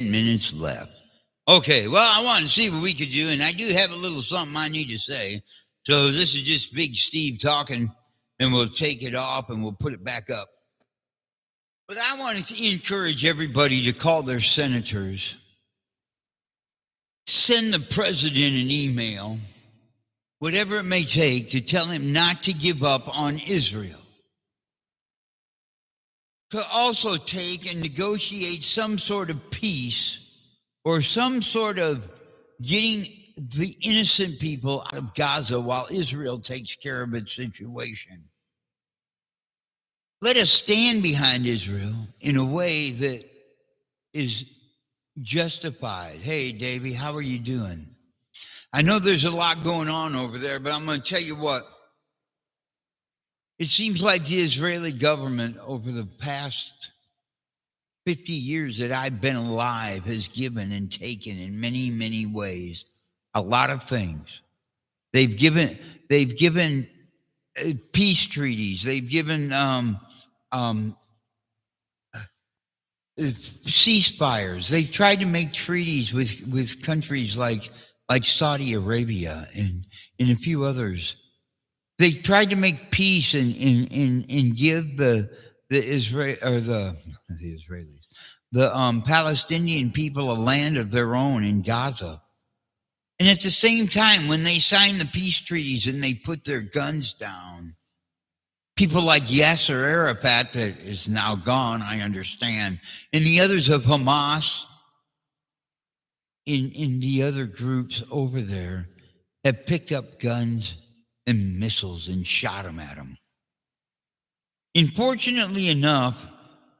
minutes left. Okay, well, I want to see what we could do, and I do have a little something I need to say. So this is just Big Steve talking, and we'll take it off and we'll put it back up. But I wanted to encourage everybody to call their senators, send the president an email, whatever it may take, to tell him not to give up on Israel. To also take and negotiate some sort of peace or some sort of getting the innocent people out of Gaza while Israel takes care of its situation. Let us stand behind Israel in a way that is justified. Hey, Davey, how are you doing? I know there's a lot going on over there, but I'm going to tell you what. It seems like the Israeli government over the past 50 years that I've been alive has given and taken in many, many ways a lot of things. They've given peace treaties. They've given ceasefires. They've tried to make treaties with countries like Saudi Arabia and a few others. They tried to make peace and give the Palestinian people a land of their own in Gaza. And at the same time, when they signed the peace treaties and they put their guns down, people like Yasser Arafat, that is now gone, I understand, and the others of Hamas, in the other groups over there, have picked up guns and missiles and shot them at them. Unfortunately enough,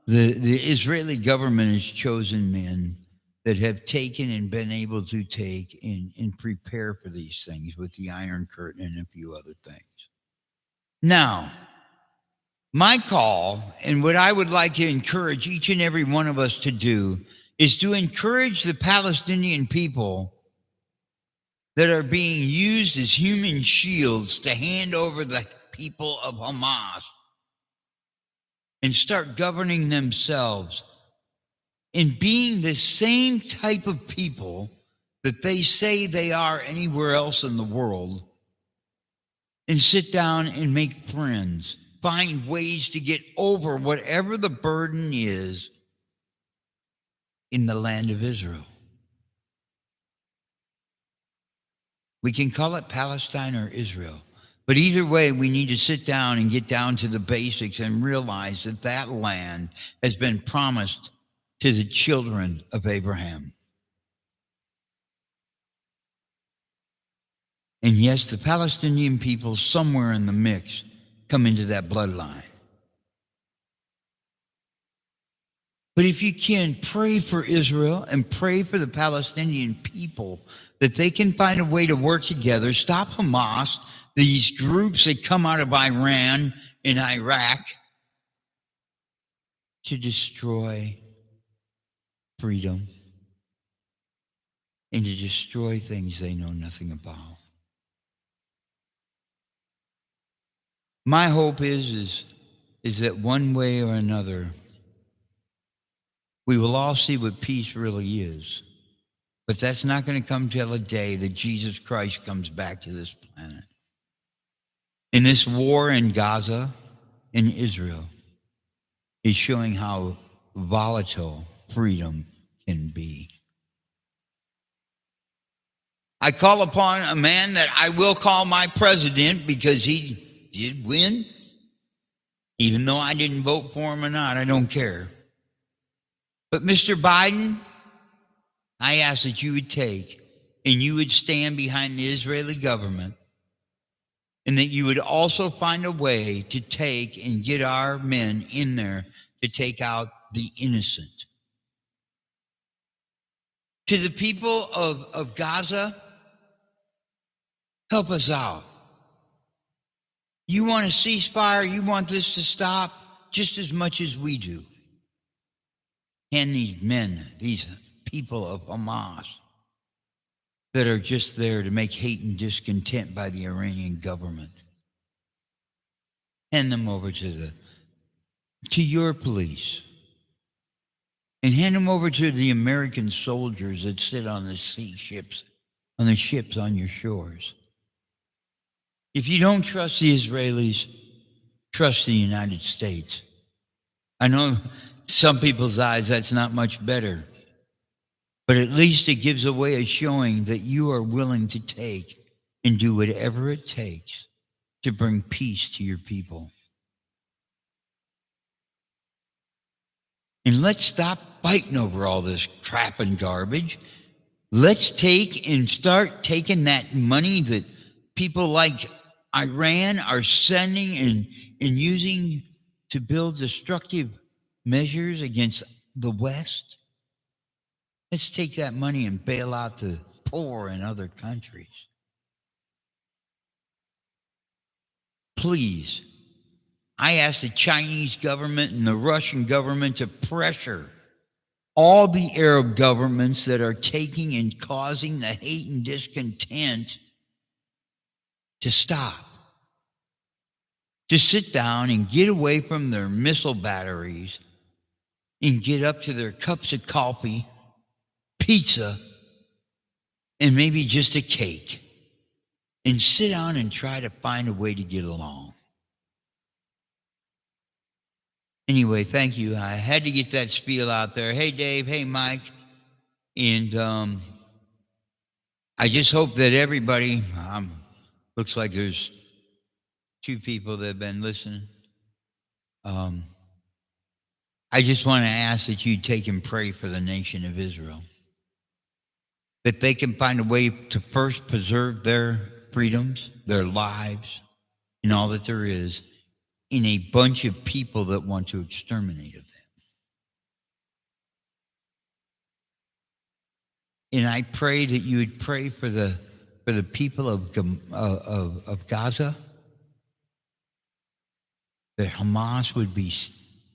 the Israeli government has chosen men that have taken and been able to take and prepare for these things with the Iron Curtain and a few other things. Now, my call and what I would like to encourage each and every one of us to do is to encourage the Palestinian people that are being used as human shields to hand over the people of Hamas and start governing themselves and being the same type of people that they say they are anywhere else in the world, and sit down and make friends, find ways to get over whatever the burden is in the land of Israel. We can call it Palestine or Israel. But either way, we need to sit down and get down to the basics and realize that that land has been promised to the children of Abraham. And yes, the Palestinian people somewhere in the mix come into that bloodline. But if you can, pray for Israel and pray for the Palestinian people that they can find a way to work together, stop Hamas, these groups that come out of Iran and Iraq to destroy freedom and to destroy things they know nothing about. My hope is that one way or another, we will all see what peace really is. But that's not going to come till a day that Jesus Christ comes back to this planet. And this war in Gaza and Israel is showing how volatile freedom can be. I call upon a man that I will call my president because he did win. Even though I didn't vote for him or not, I don't care. But Mr. Biden, I ask that you would take and you would stand behind the Israeli government, and that you would also find a way to take and get our men in there to take out the innocent. To the people of Gaza, help us out. You want a ceasefire, you want this to stop just as much as we do. And these men, these people of Hamas that are just there to make hate and discontent by the Iranian government, hand them over to your police. and hand them over to the American soldiers that sit on the on the ships on your shores. If you don't trust the Israelis, trust the United States. I know some people's eyes that's not much better, but at least it gives a way of showing that you are willing to take and do whatever it takes to bring peace to your people. And let's stop fighting over all this crap and garbage. Let's take and start taking that money that people like Iran are sending and using to build destructive measures against the West. Let's take that money and bail out the poor in other countries. Please, I ask the Chinese government and the Russian government to pressure all the Arab governments that are taking and causing the hate and discontent to stop. To sit down and get away from their missile batteries and get up to their cups of coffee, pizza, and maybe just a cake. And sit down and try to find a way to get along. Anyway, thank you. I had to get that spiel out there. Hey, Dave. Hey, Mike. And I just hope that everybody, looks like there's 2 people that have been listening. I just want to ask that you take and pray for the nation of Israel. That they can find a way to first preserve their freedoms, their lives, and all that there is in a bunch of people that want to exterminate them. And I pray that you would pray for the people of Gaza, that Hamas would be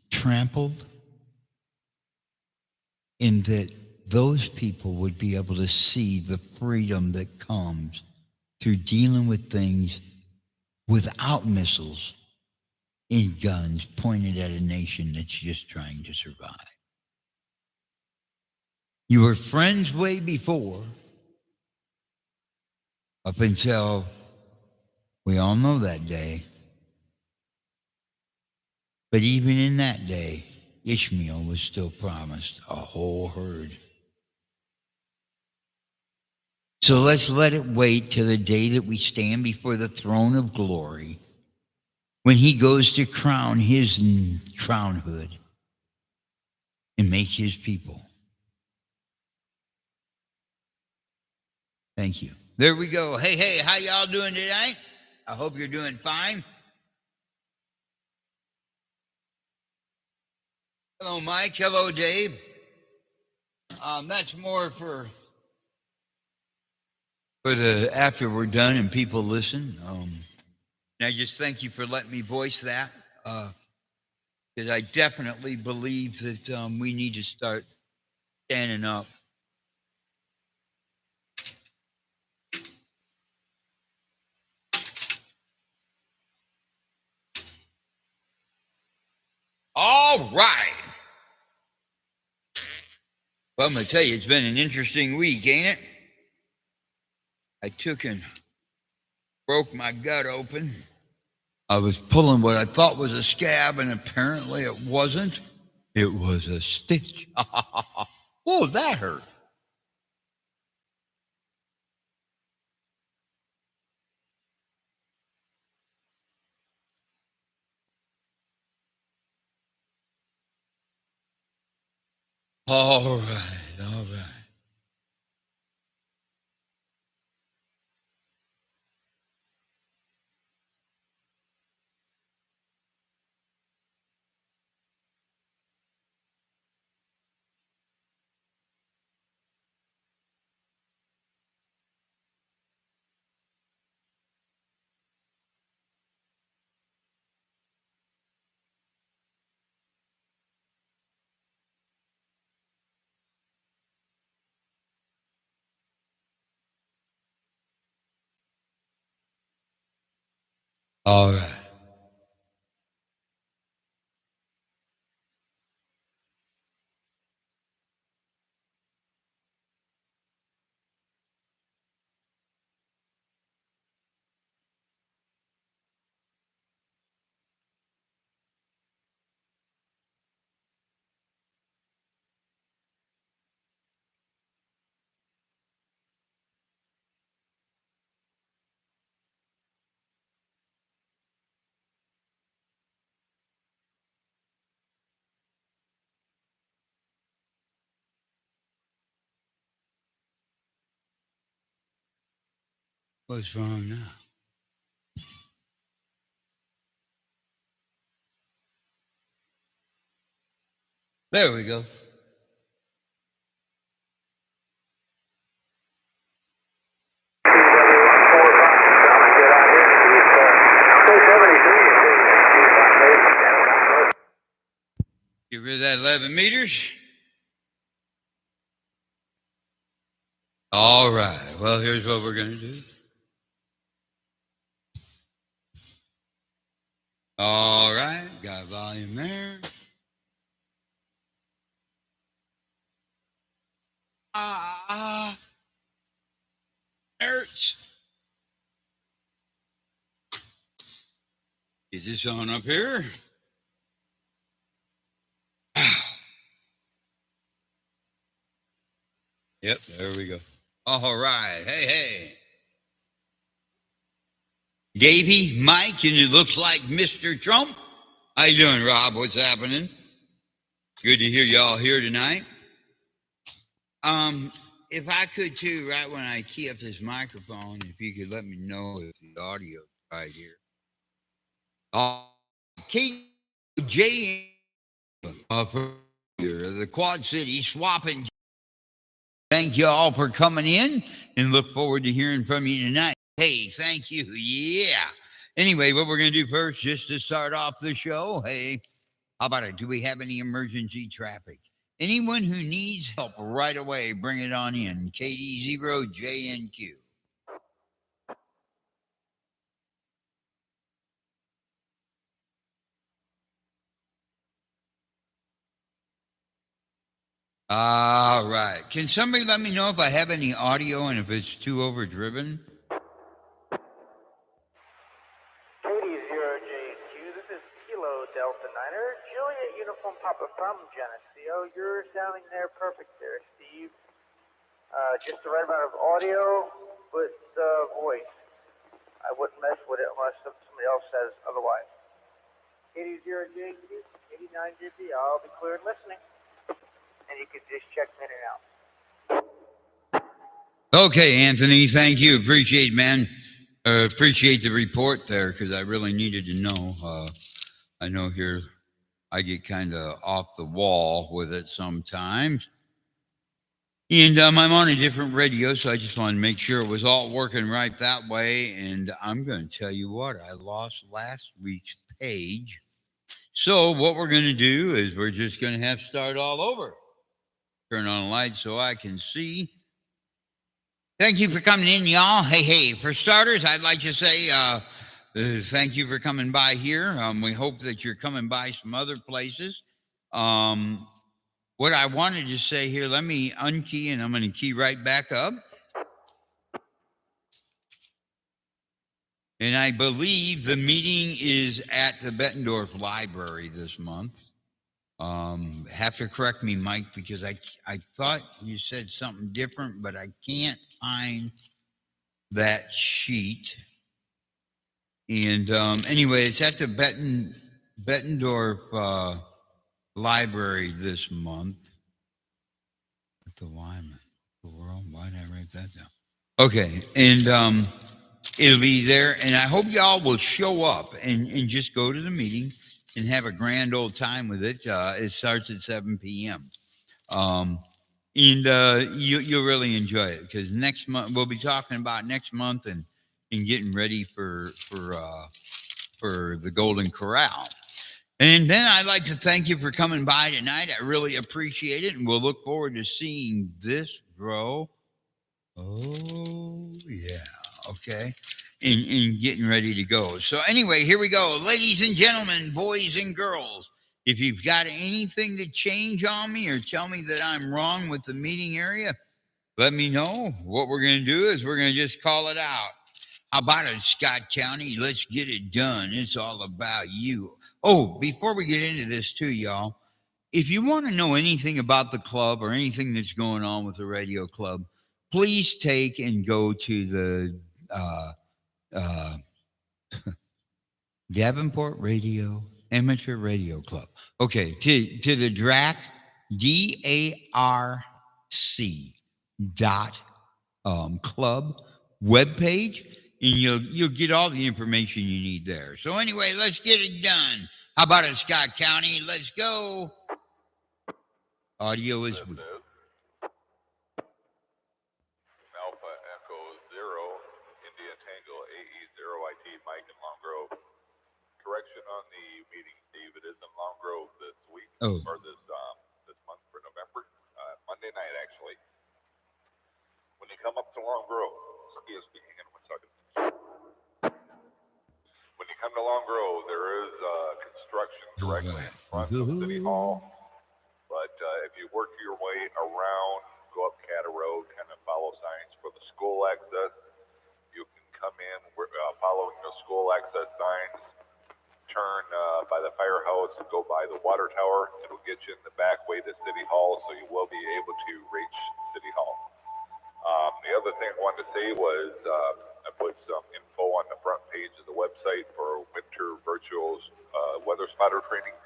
trampled, and that those people would be able to see the freedom that comes through dealing with things without missiles and guns pointed at a nation that's just trying to survive. You were friends way before, up until we all know that day. But even in that day, Ishmael was still promised a whole herd. So let's let it wait till the day that we stand before the throne of glory, when he goes to crown his crownhood and make his people. Thank you. There we go. Hey, how y'all doing tonight? I hope you're doing fine. Hello, Mike. Hello, Dave. That's more for the after we're done and people listen. And I just thank you for letting me voice that, because I definitely believe that we need to start standing up. All right. Well, I'm going to tell you, it's been an interesting week, ain't it? I took and broke my gut open. I was pulling what I thought was a scab, and apparently it wasn't. It was a stitch. Whoa, that hurt. All right, all right. All right. What's wrong now? There we go. Get rid of that 11 meters. All right. Well, here's what we're going to do. All right. Got volume there. Hurts. Get this on up here. Yep, there we go. All right. Hey. Davey, Mike, and it looks like Mr. Trump. How you doing, Rob? What's happening? Good to hear y'all here tonight. If I could too, right when I key up this microphone, if you could let me know if the audio's right here. KJ the Quad City swapping. Thank you all for coming in and look forward to hearing from you tonight. Hey, thank you. Yeah. Anyway, what we're going to do first, just to start off the show, hey, how about it? Do we have any emergency traffic? Anyone who needs help right away, bring it on in. KD0JNQ. All right. Can somebody let me know if I have any audio and if it's too overdriven? KD0JQ, this is Kilo Delta Niner, Juliet Uniform Papa from Geneseo. You're sounding there perfect there, Steve. Just the right amount of audio, but voice. I wouldn't mess with it unless somebody else says otherwise. KD0JQ, 89GB, I'll be clear and listening. And you can just check in and out. Okay, Anthony, thank you. Appreciate, man. Appreciate the report there because I really needed to know. I know here I get kind of off the wall with it sometimes. And I'm on a different radio, so I just wanted to make sure it was all working right that way. And I'm going to tell you what, I lost last week's page. So what we're going to do is we're just going to have to start all over. Turn on a light so I can see. Thank you for coming in, y'all. Hey, for starters, I'd like to say thank you for coming by here. We hope that you're coming by some other places. What I wanted to say here, let me unkey and I'm going to key right back up. And I believe the meeting is at the Bettendorf Library this month. Have to correct me, Mike, because I thought you said something different, but I can't find that sheet. And anyway, it's at the Bettendorf Library this month. At the Wyman. Why did I write that down? Okay, and it'll be there, and I hope y'all will show up and just go to the meeting and have a grand old time with it. It starts at 7 p.m. And you'll really enjoy it because next month we'll be talking about next month and getting ready for the Golden Corral. And then I'd like to thank you for coming by tonight. I really appreciate it, and we'll look forward to seeing this grow. Oh yeah, okay. And getting ready to go. So anyway, here we go. Ladies and gentlemen, boys and girls, if you've got anything to change on me or tell me that I'm wrong with the meeting area, let me know. What we're going to do is we're going to just call it out. How about it, Scott County? Let's get it done. It's all about you. Oh, before we get into this too, y'all, if you want to know anything about the club or anything that's going on with the radio club, please take and go to the Davenport Radio Amateur Radio Club. Okay, to the DRAC, DARC club. webpage, and you'll get all the information you need there. So anyway, let's get it done. How about it, Scott County? Let's go. Audio is weak. Alpha Echo Zero, India Tango AE 0IT, Mike in Long Grove. Correction on the meeting, Steve. It is in Long Grove this week, Oh. or this month for November. Monday night, actually. When you come up to Long Grove, excuse me, hang on 1 second. When you come to Long Grove, there is construction directly in front of City Hall. But if you work your way around, go up Catter Road, kind of follow signs for the school access, you can come in following the school access signs, turn by the firehouse, go by the water tower. It'll get you in the back way to City Hall, so you will be able to reach City Hall. The other thing I wanted to say was I put some info on the front page of the website for winter virtual weather spotter training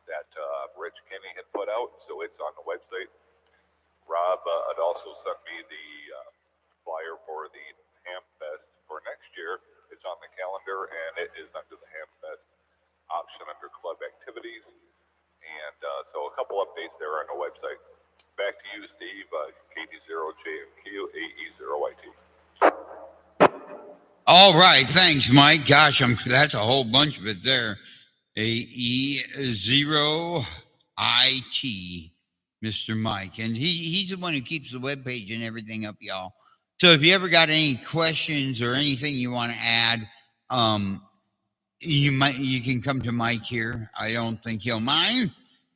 that Rich Kenny had put out, so it's on the website. Rob had also sent me the flyer for the Ham Fest for next year. It's on the calendar, and it is under the Ham Fest option under club activities. And so a couple updates there on the website. Back to you, Steve. KD0JMQ AE0IT. All right, thanks, Mike. Gosh, that's a whole bunch of it there. AE0IT, Mr. Mike, and he's the one who keeps the webpage and everything up, y'all. So if you ever got any questions or anything you want to add, you can come to Mike here. I don't think he'll mind,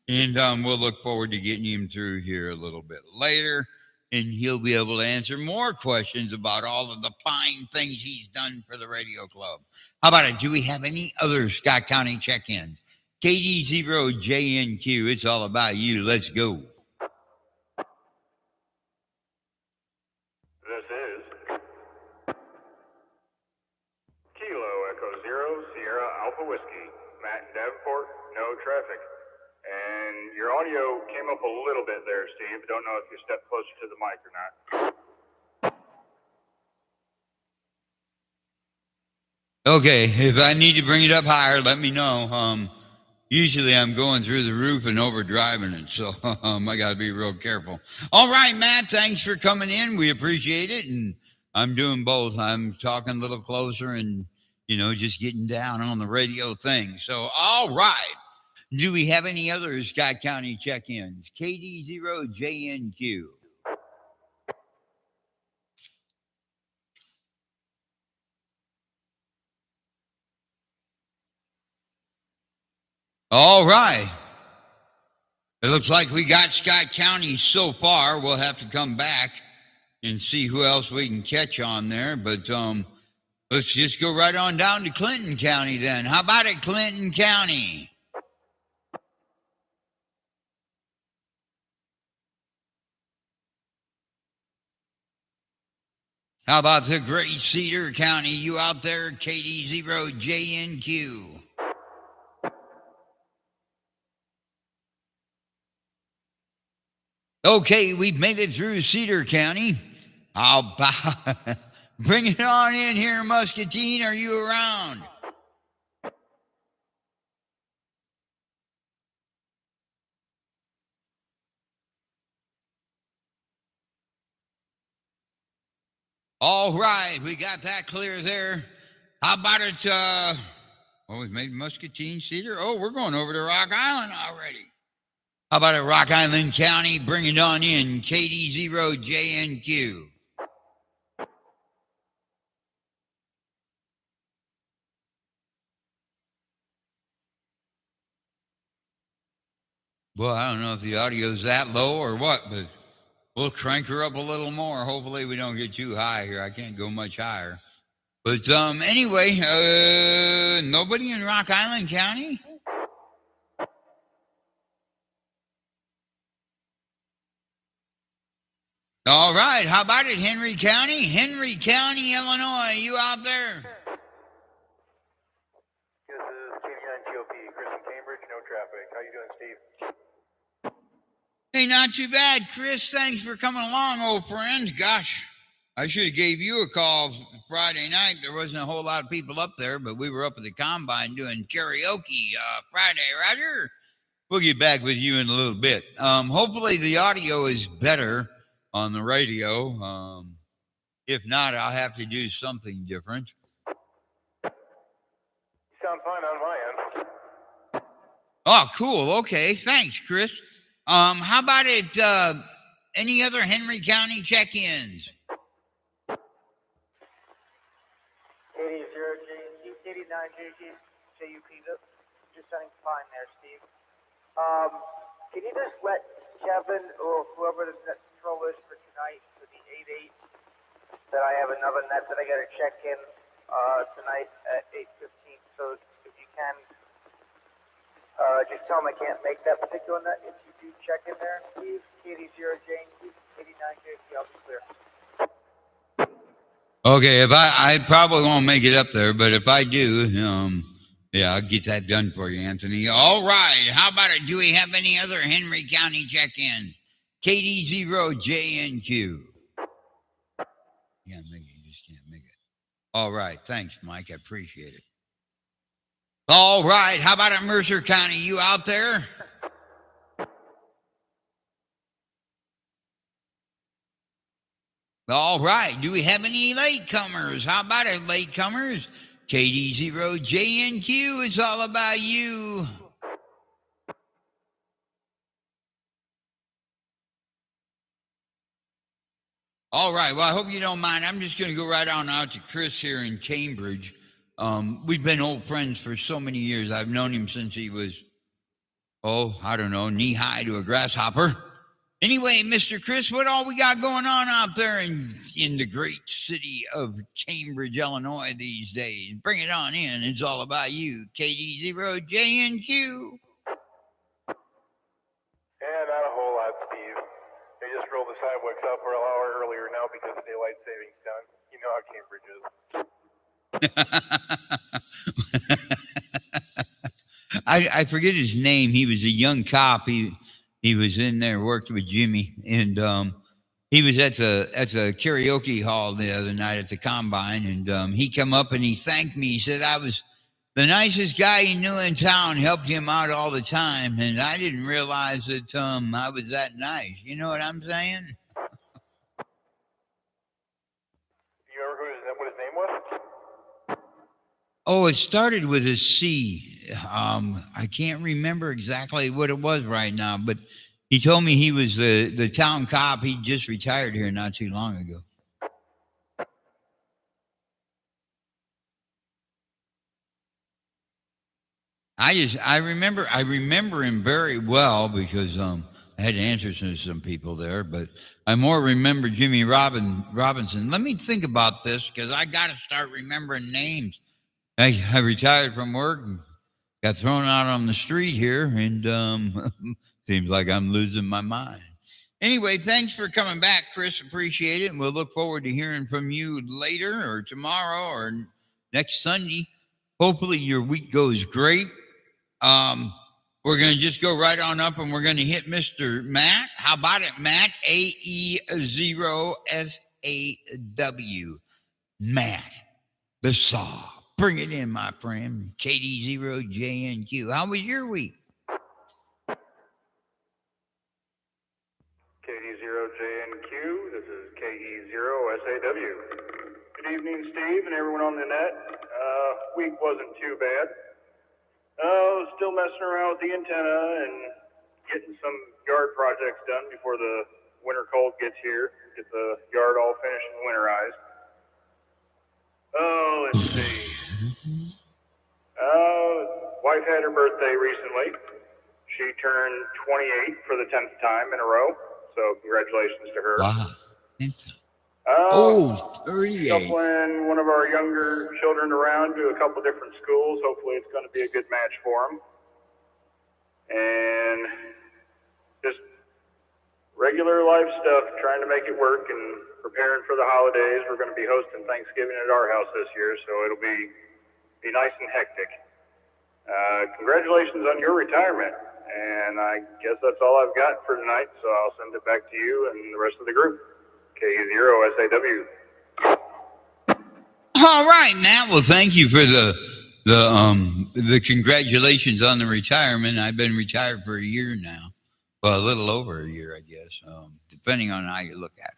and we'll look forward to getting him through here a little bit later, and he'll be able to answer more questions about all of the fine things he's done for the radio club. How about it? Do we have any other Scott County check-ins? KD0JNQ, it's all about you. Let's go. This is Kilo Echo Zero Sierra Alpha Whiskey. Matt in Davenport, no traffic. And your audio came up a little bit there, Steve. Don't know if you stepped closer to the mic or not. Okay, if I need to bring it up higher, let me know. Usually I'm going through the roof and overdriving it, so I got to be real careful. All right, Matt, thanks for coming in. We appreciate it, and I'm doing both. I'm talking a little closer and, just getting down on the radio thing. So, all right. Do we have any other Scott County check-ins? KD0JNQ. All right. It looks like we got Scott County so far. We'll have to come back and see who else we can catch on there. But let's just go right on down to Clinton County then. How about it, Clinton County? How about the great Cedar County? You out there, KD0JNQ? Okay, we've made it through Cedar County. Bring it on in here, Muscatine. Are you around? All right, we got that clear there. How about it? We've made Muscatine, Cedar. Oh, we're going over to Rock Island already. How about it, Rock Island County? Bring it on in, KD0JNQ. Well, I don't know if the audio's that low or what, but we'll crank her up a little more. Hopefully we don't get too high here. I can't go much higher. But anyway, nobody in Rock Island County? All right, how about it, Henry County? Henry County, Illinois, you out there? This is KD9 GOP, Chris in Cambridge, no traffic. How you doing, Steve? Hey, not too bad, Chris. Thanks for coming along, old friend. Gosh, I should have gave you a call Friday night. There wasn't a whole lot of people up there, but we were up at the combine doing karaoke Friday, Roger. We'll get back with you in a little bit. Hopefully the audio is better on the radio. If not, I'll have to do something different. You sound fine on my end. Oh, cool. Okay. Thanks, Chris. How about it? Any other Henry County check-ins? 80JUP, just sounding fine there, Steve. Can you just let Kevin or whoever the net control is for tonight for the 8-8 that I have another net that I got to check in tonight at 8:15. So if you can, just tell them I can't make that particular net. If you do check in there, Steve, KD0J, 89JP, I'll be clear. Okay, if I probably won't make it up there, but if I do, yeah, I'll get that done for you, Anthony. All right. How about it? Do we have any other Henry County check-in? KD0JNQ. Can't make it. You just can't make it. All right. Thanks, Mike. I appreciate it. All right. How about it, Mercer County? You out there? All right. Do we have any latecomers? How about it, latecomers? KD0JNQ, it's all about you. All right. Well, I hope you don't mind. I'm just going to go right on out to Chris here in Cambridge. We've been old friends for so many years. I've known him since he was, I don't know, knee high to a grasshopper. Anyway, Mr. Chris, what all we got going on out there in the great city of Cambridge, Illinois these days? Bring it on in. It's all about you. KD0JNQ. Yeah, not a whole lot, Steve. They just rolled the sidewalks up for an hour earlier now because of daylight savings time. You know how Cambridge is. I forget his name. He was a young cop. He was in there, worked with Jimmy, and he was at the karaoke hall the other night at the combine, and he come up and he thanked me. He said I was the nicest guy he knew in town, helped him out all the time, and I didn't realize that I was that nice. You know what I'm saying? You remember what his name was? Oh, it started with a C. I can't remember exactly what it was right now, but he told me he was the town cop. He just retired here not too long ago. I remember him very well because I had to answer to some people there, but I more remember Jimmy Robinson. Let me think about this because I got to start remembering names. I retired from work and got thrown out on the street here, and seems like I'm losing my mind. Anyway, thanks for coming back, Chris. Appreciate it, and we'll look forward to hearing from you later or tomorrow or next Sunday. Hopefully your week goes great. We're going to just go right on up, and we're going to hit Mr. Matt. How about it, Matt? AE0SAW. Matt, the Saw. Bring it in, my friend. KD0JNQ. How was your week? KD0JNQ, this is KE0SAW. Good evening, Steve, and everyone on the net. Week wasn't too bad. Still messing around with the antenna and getting some yard projects done before the winter cold gets here. Get the yard all finished and winterized. Let's see. Wife had her birthday recently. She turned 28 for the 10th time in a row. So congratulations to her. Wow. 38. Shuffling one of our younger children around to a couple different schools. Hopefully it's going to be a good match for them. And just regular life stuff, trying to make it work and preparing for the holidays. We're going to be hosting Thanksgiving at our house this year, so it'll be nice and hectic. Congratulations on your retirement. And I guess that's all I've got for tonight, so I'll send it back to you and the rest of the group. KU0SAW. All right, Matt. Well, thank you for the congratulations on the retirement. I've been retired for a year now. Well, a little over a year, I guess, depending on how you look at it.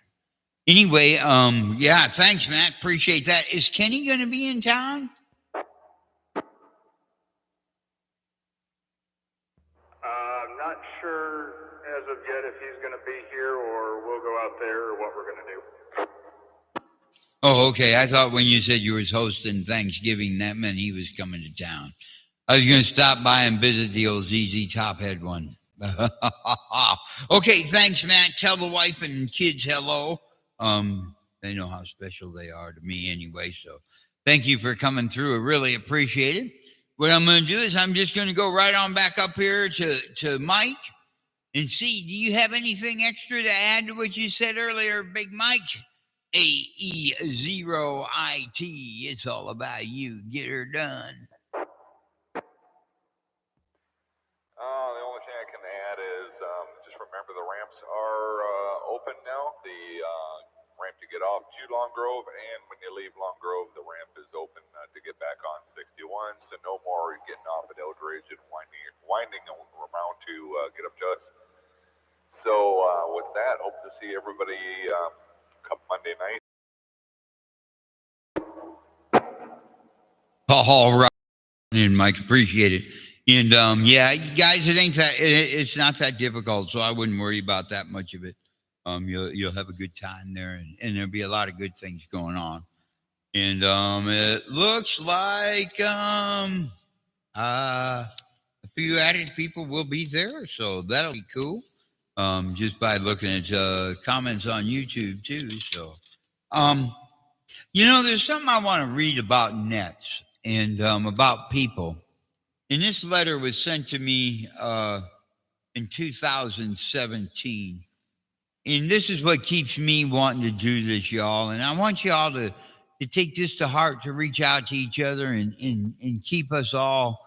Anyway, yeah, thanks, Matt. Appreciate that. Is Kenny going to be in town? I'm not sure as of yet if he's going to be here or we'll go out there or what we're going to do. Oh, okay. I thought when you said you was hosting Thanksgiving, that meant he was coming to town. I was going to stop by and visit the old ZZ Tophead one. Okay, thanks, Matt. Tell the wife and kids hello. They know how special they are to me anyway. So thank you for coming through. I really appreciate it. What I'm going to do is I'm just going to go right on back up here to Mike and see, do you have anything extra to add to what you said earlier, Big Mike? AE0IT. It's all about you. Get her done. The only thing I can add is just remember the ramps are open now. The ramp to get off to Long Grove, and when you leave Long Grove, the ramp is open to get back on 61. So no more getting off at Eldridge and winding around to get up to us. So with that, hope to see everybody come Monday night. All right, and Mike, appreciate it. And yeah, you guys, it's not that difficult, so I wouldn't worry about that much of it. You'll have a good time there, and there'll be a lot of good things going on. And it looks like a few added people will be there, so that'll be cool. Just by looking at comments on YouTube too. So, there's something I want to read about nets and about people. And this letter was sent to me in 2017. And this is what keeps me wanting to do this, y'all. And I want y'all to take this to heart, to reach out to each other and keep us all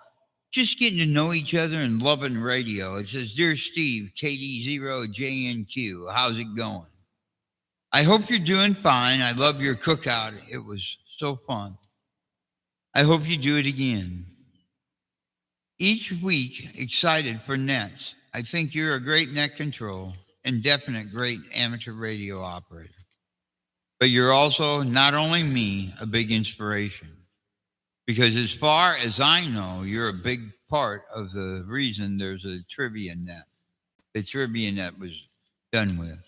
just getting to know each other and loving radio. It says, Dear Steve, KD0JNQ, how's it going? I hope you're doing fine. I love your cookout. It was so fun. I hope you do it again. Each week, excited for nets. I think you're a great net control and definite great amateur radio operator. But you're also, not only me, a big inspiration. Because as far as I know, you're a big part of the reason there's a trivia net. The trivia net was done with.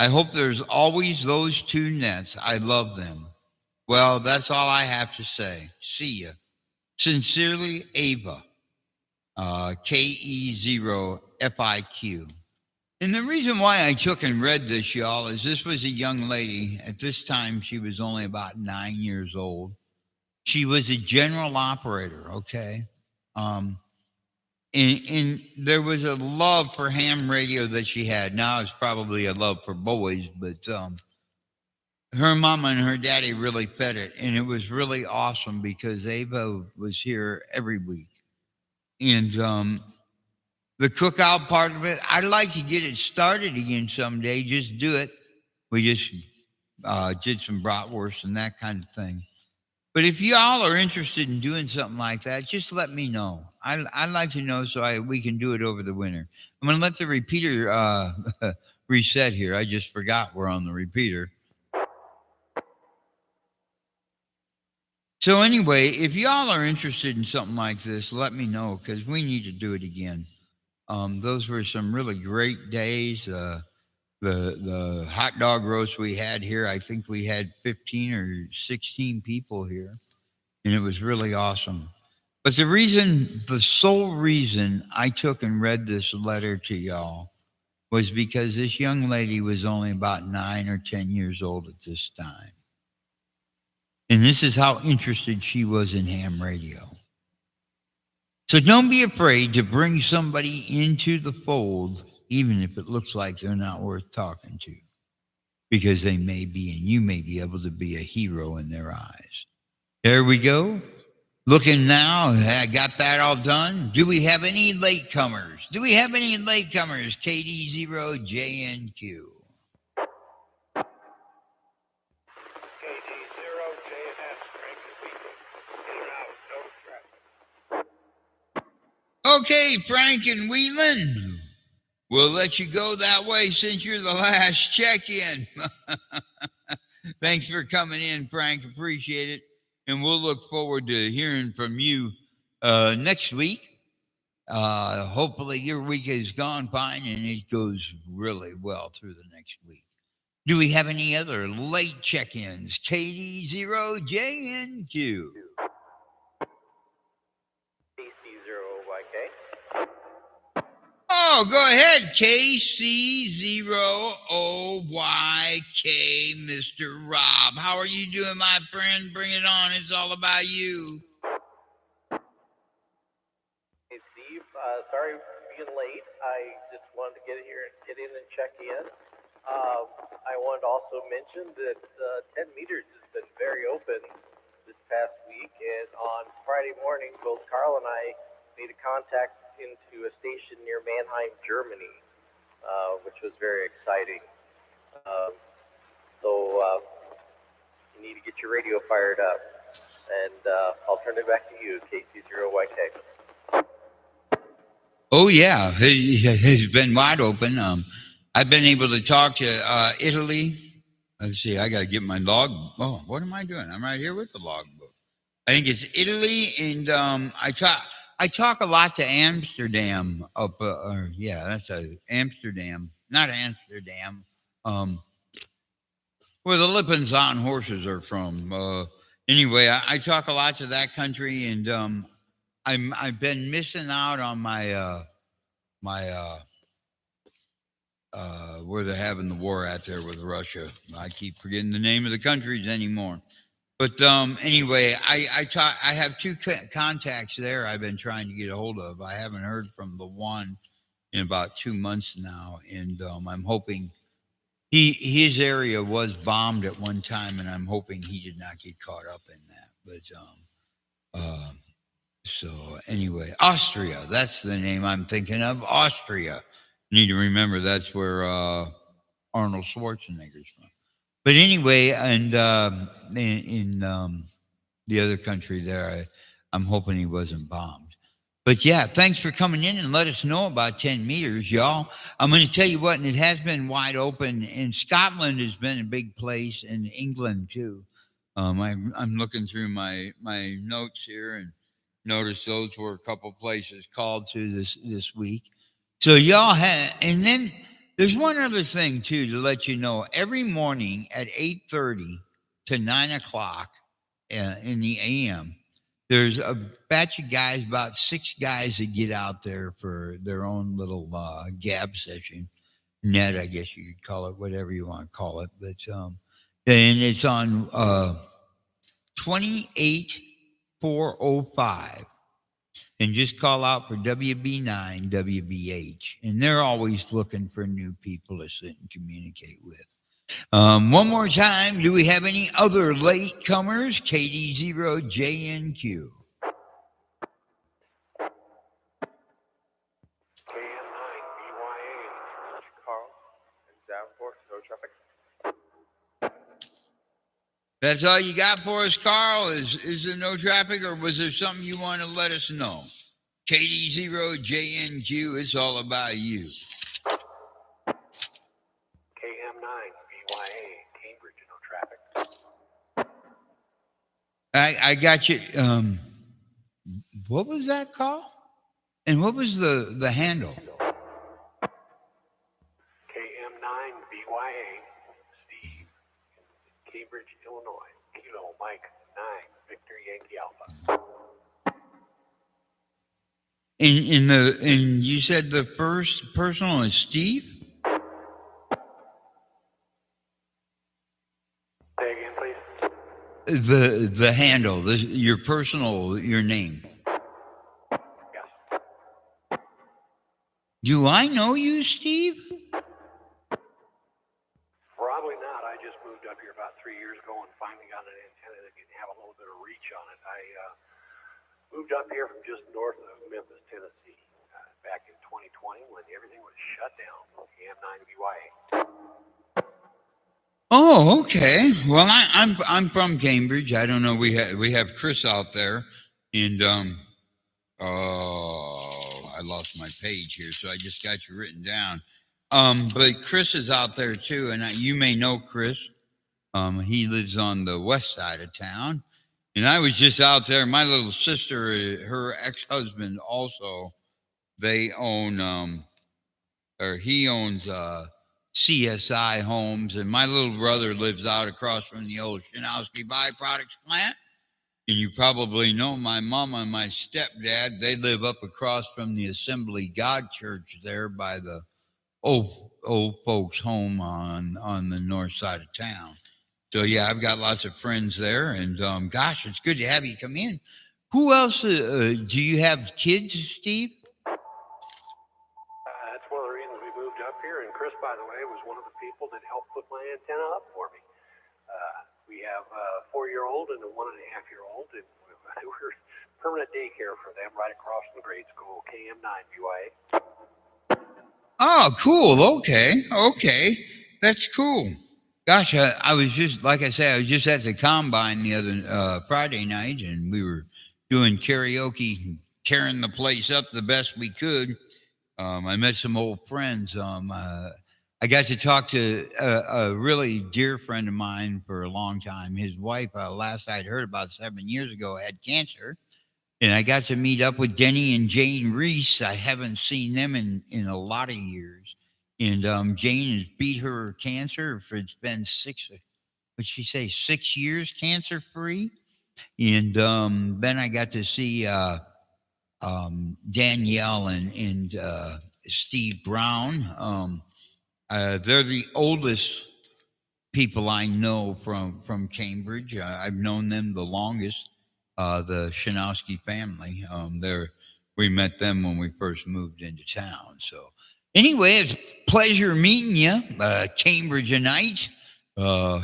I hope there's always those two nets. I love them. Well, that's all I have to say. See ya. Sincerely, Ava. KE0FIQ. And the reason why I took and read this, y'all, is this was a young lady. At this time, she was only about 9 years old. She was a general operator, okay? And there was a love for ham radio that she had. Now it's probably a love for boys, but her mama and her daddy really fed it. And it was really awesome because Ava was here every week. And the cookout part of it, I'd like to get it started again someday. Just do it. We just did some bratwurst and that kind of thing. But if y'all are interested in doing something like that, just let me know. I'd like to know so we can do it over the winter. I'm going to let the repeater reset here. I just forgot we're on the repeater. So anyway, if y'all are interested in something like this, let me know because we need to do it again. Those were some really great days. The hot dog roast we had here, I think we had 15 or 16 people here, and it was really awesome. But the sole reason I took and read this letter to y'all was because this young lady was only about 9 or 10 years old at this time. And this is how interested she was in ham radio. So don't be afraid to bring somebody into the fold, even if it looks like they're not worth talking to, because they may be, and you may be able to be a hero in their eyes. There we go. Looking now, I got that all done. Do we have any latecomers? KD0JNQ. KD0JNS, Greg Okay, Frank and Wheatland, we'll let you go that way since you're the last check-in. Thanks for coming in, Frank. Appreciate it. And we'll look forward to hearing from you next week. Hopefully your week has gone fine and it goes really well through the next week. Do we have any other late check-ins? KD0JNQ. AC0YK. Oh, go ahead, KC0OYK, Mr. Rob. How are you doing, my friend? Bring it on. It's all about you. Hey, Steve. Sorry for being late. I just wanted to get in and check in. I wanted to also mention that 10 meters has been very open this past week, and on Friday morning, both Carl and I made a contact into a station near Mannheim, Germany, which was very exciting. So you need to get your radio fired up, and I'll turn it back to you, KC0YK. Oh, yeah. It's been wide open. I've been able to talk to Italy. Let's see. I got to get my log. Oh, what am I doing? I'm right here with the logbook. I think it's Italy, and I talk a lot to Amsterdam up. That's Amsterdam, not Amsterdam. Where the Lippenzahn horses are from. Anyway, I talk a lot to that country, and I've been missing out on my where they're having the war out there with Russia. I keep forgetting the name of the countries anymore. But anyway, I have two contacts there I've been trying to get a hold of. I haven't heard from the one in about 2 months now, and I'm hoping his area was bombed at one time, and I'm hoping he did not get caught up in that. But so anyway, Austria, that's the name I'm thinking of. Austria. Need to remember that's where Arnold Schwarzenegger's from. But anyway, and in the other country there, I'm hoping he wasn't bombed. But yeah, thanks for coming in and let us know about 10 meters, y'all. I'm going to tell you what, and it has been wide open. And Scotland has been a big place, and England too. I'm looking through my notes here and noticed those were a couple places called to this week. So y'all have, and then there's one other thing too to let you know. Every morning at 8:30 to 9 o'clock in the AM, there's a batch of guys, about 6 guys that get out there for their own little gab session, net, I guess you could call it, whatever you want to call it. But and it's on 28405. And just call out for WB9 WBH. And they're always looking for new people to sit and communicate with. One more time, do we have any other latecomers? KD0JNQ. KM9BYA, Carl and Davenport, no traffic. That's all you got for us, Carl? Is there no traffic, or was there something you want to let us know? KD0JNQ, it's all about you. KM9BYA, Cambridge, no traffic. I got you. What was that call? And what was the handle? KM9BYA, Steve, Cambridge, Illinois. Kilo Mike 9, Victor Yankee Alpha. And you said the first personal is Steve? Say again, please. The handle, your personal, your name. Yes. Do I know you, Steve? Probably not. I just moved up here about 3 years ago and finally got an antenna that can have a little bit of reach on it. I moved up here from just north of Memphis, Tennessee, back in 2020 when everything was shut down. KM9BYA. Oh, okay. Well, I'm from Cambridge. I don't know. We have Chris out there, and lost my page here, so I just got you written down. But Chris is out there too, and you may know Chris. He lives on the west side of town, and I was just out there. My little sister, her ex-husband, also they own, or he owns CSI Homes, and my little brother lives out across from the old Shinowski Byproducts plant. And you probably know my mama and my stepdad. They live up across from the Assembly God Church there by the old folks' home on the north side of town. So yeah, I've got lots of friends there, and gosh, it's good to have you come in. Who else? Do you have kids, Steve? That's one of the reasons we moved up here. And Chris, by the way, was one of the people that helped put my antenna up for me. We have a 4-year-old and a 1.5-year-old, and we're permanent daycare for them right across from the grade school, KM9 BYA. Oh, cool. Okay. That's cool. Gosh, I was just, like I said, I was just at the Combine the other Friday night, and we were doing karaoke, tearing the place up the best we could. I met some old friends. I got to talk to a really dear friend of mine for a long time. His wife, last I'd heard about 7 years ago, had cancer. And I got to meet up with Denny and Jane Reese. I haven't seen them in a lot of years. And Jane has beat her cancer. It's been 6 years cancer free. And then I got to see Danielle and Steve Brown. They're the oldest people I know from Cambridge. I've known them the longest. The Shinowski family. We met them when we first moved into town. So anyway, it's a pleasure meeting you, Cambridgeanite.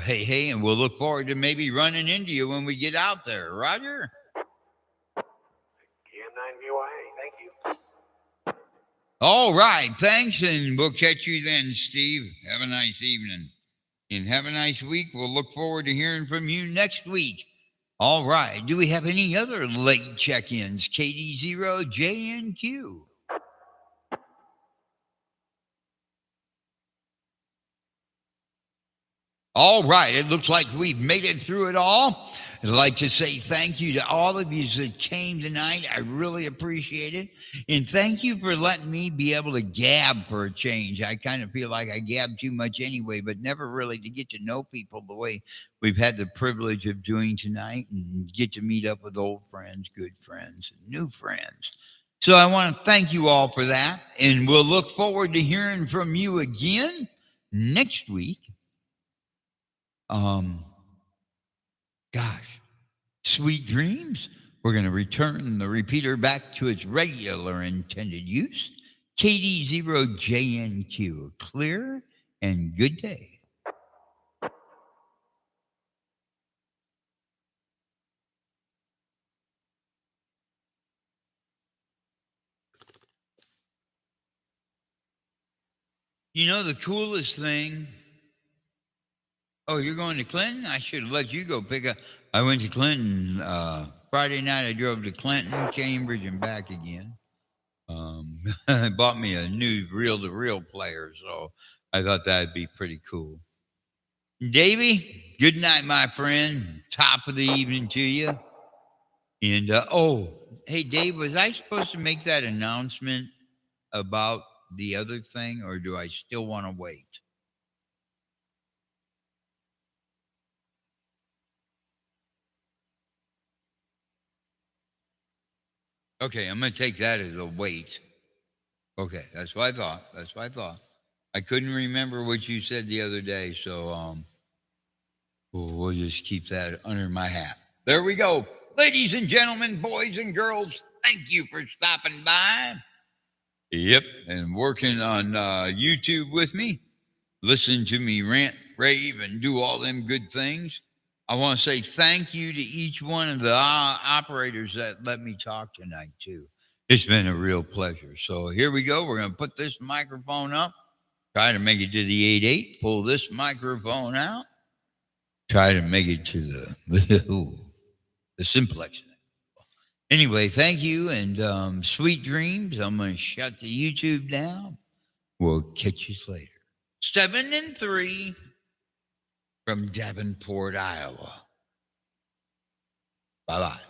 Hey, and we'll look forward to maybe running into you when we get out there. Roger. KM9 BYA, thank you. All right, thanks, and we'll catch you then, Steve. Have a nice evening. And have a nice week. We'll look forward to hearing from you next week. All right. Do we have any other late check-ins? KD0JNQ. All right. It looks like we've made it through it all. I'd like to say thank you to all of you that came tonight. I really appreciate it. And thank you for letting me be able to gab for a change. I kind of feel like I gab too much anyway, but never really to get to know people the way we've had the privilege of doing tonight and get to meet up with old friends, good friends, and new friends. So I want to thank you all for that. And we'll look forward to hearing from you again next week. Gosh, sweet dreams. We're going to return the repeater back to its regular intended use. KD0JNQ, clear and good day. You know the coolest thing? Oh, you're going to Clinton? I should have let you go pick up. I went to Clinton Friday night. I drove to Clinton, Cambridge, and back again. I bought me a new reel-to-reel player, so I thought that'd be pretty cool. Davey, good night, my friend. Top of the evening to you. And, hey, Dave, was I supposed to make that announcement about the other thing, or do I still want to wait? Okay, I'm going to take that as a wait. Okay, that's what I thought. I couldn't remember what you said the other day, so we'll just keep that under my hat. There we go. Ladies and gentlemen, boys and girls, thank you for stopping by. Yep, and working on YouTube with me. Listen to me rant, rave, and do all them good things. I want to say thank you to each one of the operators that let me talk tonight, too. It's been a real pleasure. So here we go. We're going to put this microphone up, try to make it to the 8.8, pull this microphone out, try to make it to the simplex. Anyway, thank you and sweet dreams. I'm going to shut the YouTube down. We'll catch you later. 7 and 3 from Davenport, Iowa. Bye-bye.